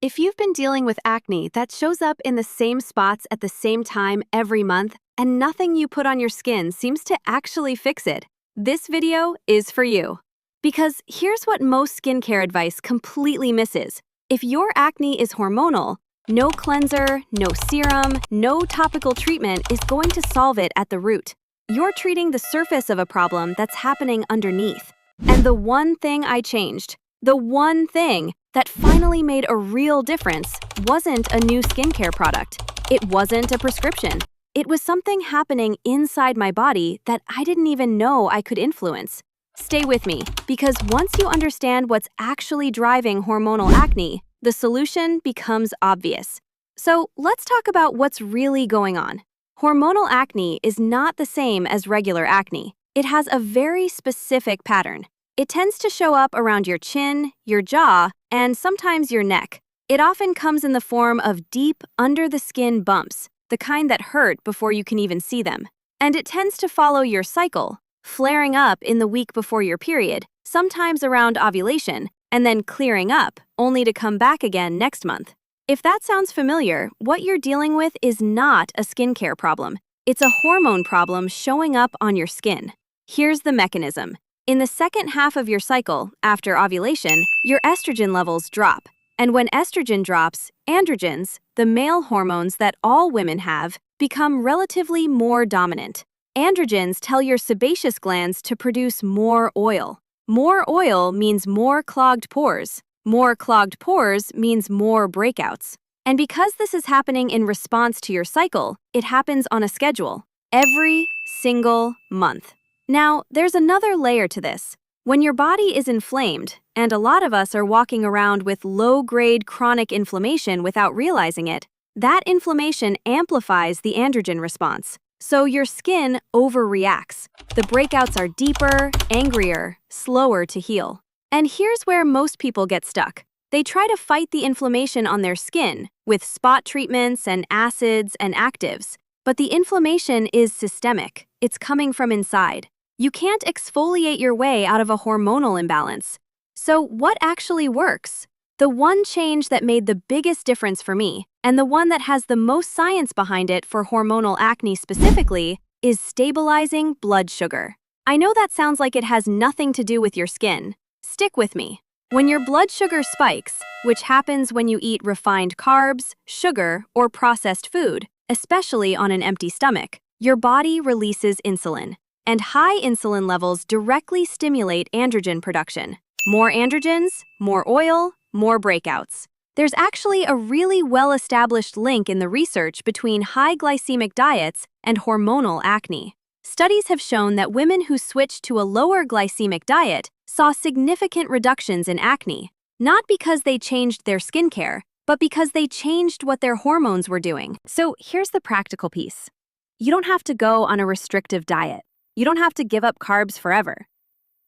If you've been dealing with acne that shows up in the same spots at the same time every month, and nothing you put on your skin seems to actually fix it, this video is for you. Because here's what most skincare advice completely misses. If your acne is hormonal, no cleanser, no serum, no topical treatment is going to solve it at the root. You're treating the surface of a problem that's happening underneath. And the one thing I changed, the one thing that finally made a real difference, wasn't a new skincare product. It wasn't a prescription. It was something happening inside my body that I didn't even know I could influence. Stay with me, because once you understand what's actually driving hormonal acne, the solution becomes obvious. So let's talk about what's really going on. Hormonal acne is not the same as regular acne. It has a very specific pattern. It tends to show up around your chin, your jaw, and sometimes your neck. It often comes in the form of deep, under-the-skin bumps, the kind that hurt before you can even see them. And it tends to follow your cycle, flaring up in the week before your period, sometimes around ovulation, and then clearing up, only to come back again next month. If that sounds familiar, what you're dealing with is not a skincare problem. It's a hormone problem showing up on your skin. Here's the mechanism. In the second half of your cycle, after ovulation, your estrogen levels drop. And when estrogen drops, androgens, the male hormones that all women have, become relatively more dominant. Androgens tell your sebaceous glands to produce more oil. More oil means more clogged pores. More clogged pores means more breakouts. And because this is happening in response to your cycle, it happens on a schedule, every single month. Now, there's another layer to this. When your body is inflamed, and a lot of us are walking around with low-grade chronic inflammation without realizing it, that inflammation amplifies the androgen response. So your skin overreacts. The breakouts are deeper, angrier, slower to heal. And here's where most people get stuck. They try to fight the inflammation on their skin with spot treatments and acids and actives. But the inflammation is systemic. It's coming from inside. You can't exfoliate your way out of a hormonal imbalance. So what actually works? The one change that made the biggest difference for me, and the one that has the most science behind it for hormonal acne specifically, is stabilizing blood sugar. I know that sounds like it has nothing to do with your skin. Stick with me. When your blood sugar spikes, which happens when you eat refined carbs, sugar, or processed food, especially on an empty stomach, your body releases insulin. And high insulin levels directly stimulate androgen production. More androgens, more oil, more breakouts. There's actually a really well-established link in the research between high glycemic diets and hormonal acne. Studies have shown that women who switched to a lower glycemic diet saw significant reductions in acne, not because they changed their skincare, but because they changed what their hormones were doing. So here's the practical piece. You don't have to go on a restrictive diet. You don't have to give up carbs forever.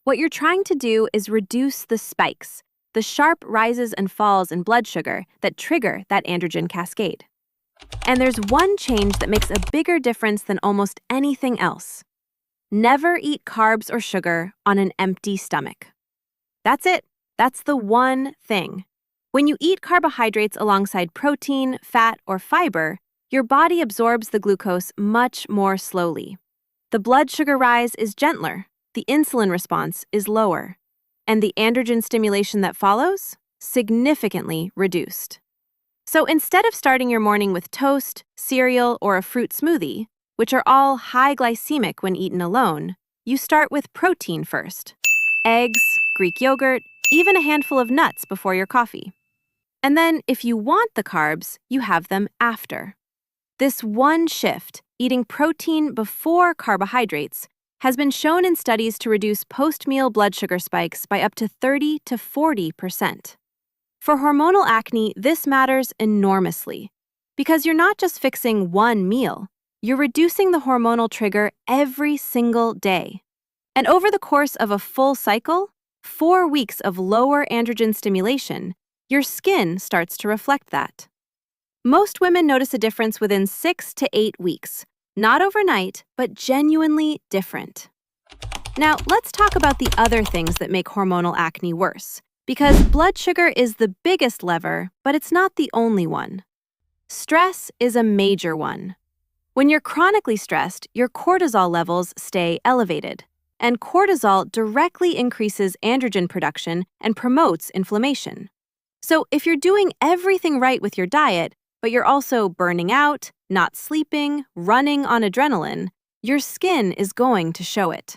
What you're trying to do is reduce the spikes, the sharp rises and falls in blood sugar that trigger that androgen cascade. And there's one change that makes a bigger difference than almost anything else. Never eat carbs or sugar on an empty stomach. That's it. That's the one thing. When you eat carbohydrates alongside protein, fat, or fiber, your body absorbs the glucose much more slowly. The blood sugar rise is gentler, the insulin response is lower, and the androgen stimulation that follows, significantly reduced. So instead of starting your morning with toast, cereal, or a fruit smoothie, which are all high glycemic when eaten alone, you start with protein first. Eggs, Greek yogurt, even a handful of nuts before your coffee. And then, if you want the carbs, you have them after. This one shift, eating protein before carbohydrates, has been shown in studies to reduce post-meal blood sugar spikes by up to 30 to 40%. For hormonal acne, this matters enormously, because you're not just fixing one meal, you're reducing the hormonal trigger every single day. And over the course of a full cycle, 4 weeks of lower androgen stimulation, your skin starts to reflect that. Most women notice a difference within 6 to 8 weeks, not overnight, but genuinely different. Now, let's talk about the other things that make hormonal acne worse, Because blood sugar is the biggest lever, but it's not the only one. Stress is a major one. When you're chronically stressed, your cortisol levels stay elevated, and cortisol directly increases androgen production and promotes inflammation. So if you're doing everything right with your diet, but you're also burning out, not sleeping, running on adrenaline, your skin is going to show it.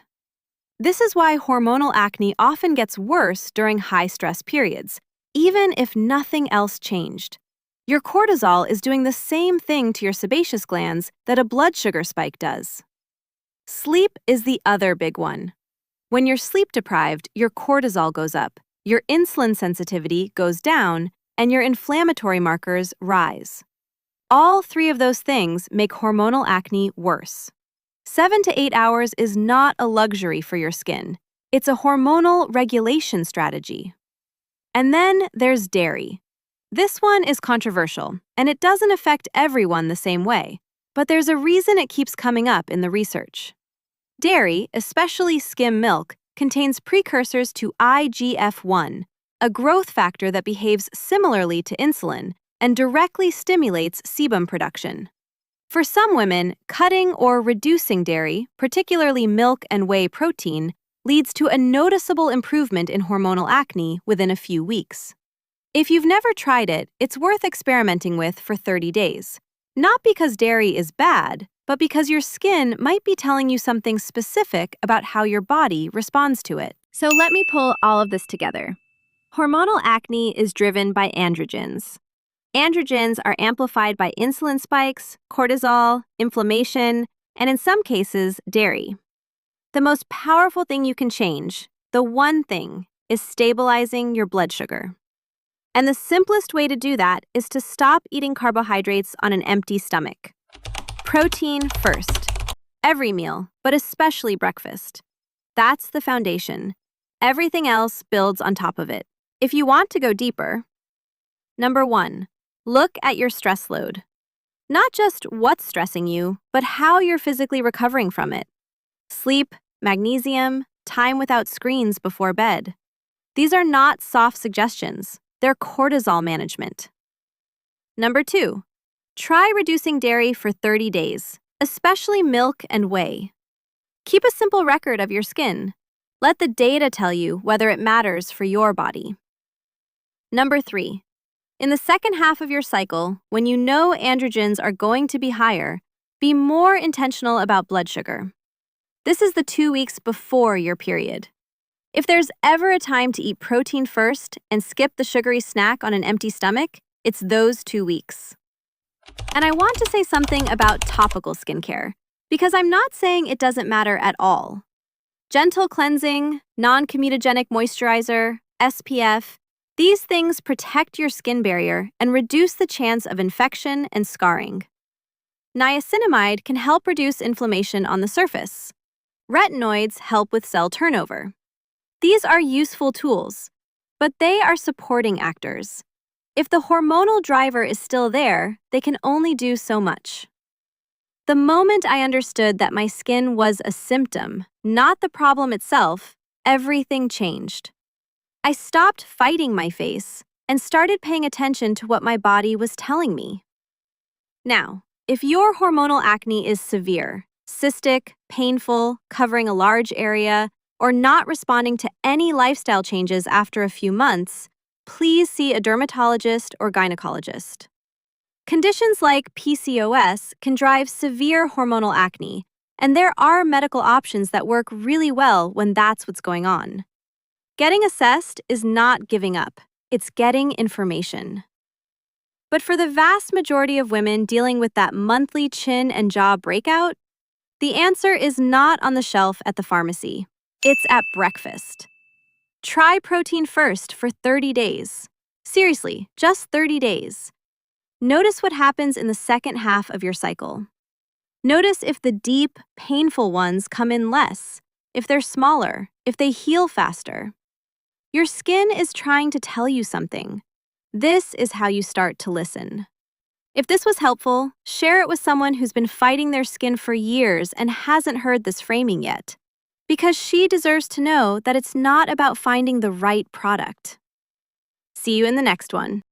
This is why hormonal acne often gets worse during high-stress periods, even if nothing else changed. Your cortisol is doing the same thing to your sebaceous glands that a blood sugar spike does. Sleep is the other big one. When you're sleep-deprived, your cortisol goes up, your insulin sensitivity goes down, and your inflammatory markers rise. All three of those things make hormonal acne worse. 7 to 8 hours is not a luxury for your skin. It's a hormonal regulation strategy. And then there's dairy. This one is controversial, and it doesn't affect everyone the same way, but there's a reason it keeps coming up in the research. Dairy, especially skim milk, contains precursors to IGF-1, a growth factor that behaves similarly to insulin and directly stimulates sebum production. For some women, cutting or reducing dairy, particularly milk and whey protein, leads to a noticeable improvement in hormonal acne within a few weeks. If you've never tried it, it's worth experimenting with for 30 days. Not because dairy is bad, but because your skin might be telling you something specific about how your body responds to it. So let me pull all of this together. Hormonal acne is driven by androgens. Androgens are amplified by insulin spikes, cortisol, inflammation, and in some cases, dairy. The most powerful thing you can change, the one thing, is stabilizing your blood sugar. And the simplest way to do that is to stop eating carbohydrates on an empty stomach. Protein first. Every meal, but especially breakfast. That's the foundation. Everything else builds on top of it. If you want to go deeper, number 1, look at your stress load. Not just what's stressing you, but how you're physically recovering from it. Sleep, magnesium, time without screens before bed. These are not soft suggestions. They're cortisol management. Number 2, try reducing dairy for 30 days, especially milk and whey. Keep a simple record of your skin. Let the data tell you whether it matters for your body. Number 3, in the second half of your cycle, when you know androgens are going to be higher, be more intentional about blood sugar. This is the 2 weeks before your period. If there's ever a time to eat protein first and skip the sugary snack on an empty stomach, it's those 2 weeks. And I want to say something about topical skincare, because I'm not saying it doesn't matter at all. Gentle cleansing, non-comedogenic moisturizer, SPF, these things protect your skin barrier and reduce the chance of infection and scarring. Niacinamide can help reduce inflammation on the surface. Retinoids help with cell turnover. These are useful tools, but they are supporting actors. If the hormonal driver is still there, they can only do so much. The moment I understood that my skin was a symptom, not the problem itself, everything changed. I stopped fighting my face and started paying attention to what my body was telling me. Now, if your hormonal acne is severe, cystic, painful, covering a large area, or not responding to any lifestyle changes after a few months, please see a dermatologist or gynecologist. Conditions like PCOS can drive severe hormonal acne, and there are medical options that work really well when that's what's going on. Getting assessed is not giving up, it's getting information. But for the vast majority of women dealing with that monthly chin and jaw breakout, the answer is not on the shelf at the pharmacy. It's at breakfast. Try protein first for 30 days. Seriously, just 30 days. Notice what happens in the second half of your cycle. Notice if the deep, painful ones come in less, if they're smaller, if they heal faster. Your skin is trying to tell you something. This is how you start to listen. If this was helpful, share it with someone who's been fighting their skin for years and hasn't heard this framing yet. Because she deserves to know that it's not about finding the right product. See you in the next one.